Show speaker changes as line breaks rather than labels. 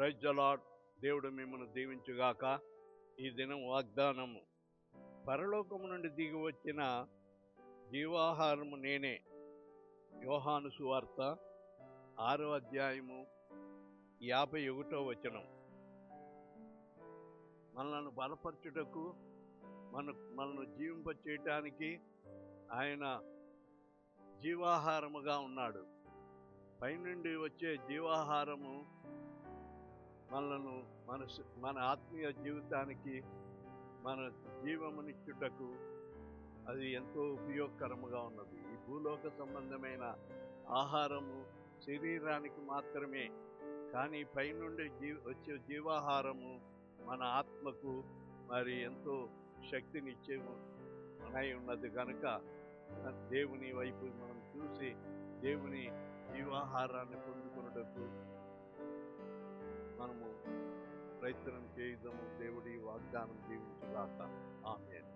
Praise the lord. దేవుడు మిమ్మల్ని దీవించుగాక. ఈ దినం వాగ్దానము, పరలోకము నుండి దిగి వచ్చిన జీవాహారము నేనే. యోహాను సువార్త 6వ అధ్యాయము 51వ వచనం. మనల్ని బలపరచుటకు, మనల్ని జీవింపచేయటానికి ఆయన జీవాహారముగా ఉన్నాడు. పైనుండి వచ్చే జీవాహారము మన ఆత్మీయ జీవితానికి, మన జీవమునిచ్చుటకు అది ఎంతో ఉపయోగకరముగా ఉన్నది. ఈ భూలోక సంబంధమైన ఆహారము శరీరానికి మాత్రమే, కానీ పైనుండి వచ్చే జీవాహారము మన ఆత్మకు మరి ఎంతో శక్తినిచ్చే ఉన్నది కనుక దేవుని వైపు మనం చూసి దేవుని జీవాహారాన్ని పొందుకున్నటకు మనము ప్రయత్నం చేయుదాము. దేవుడి వాగ్దానం దీవించుగాక. ఆమేన్.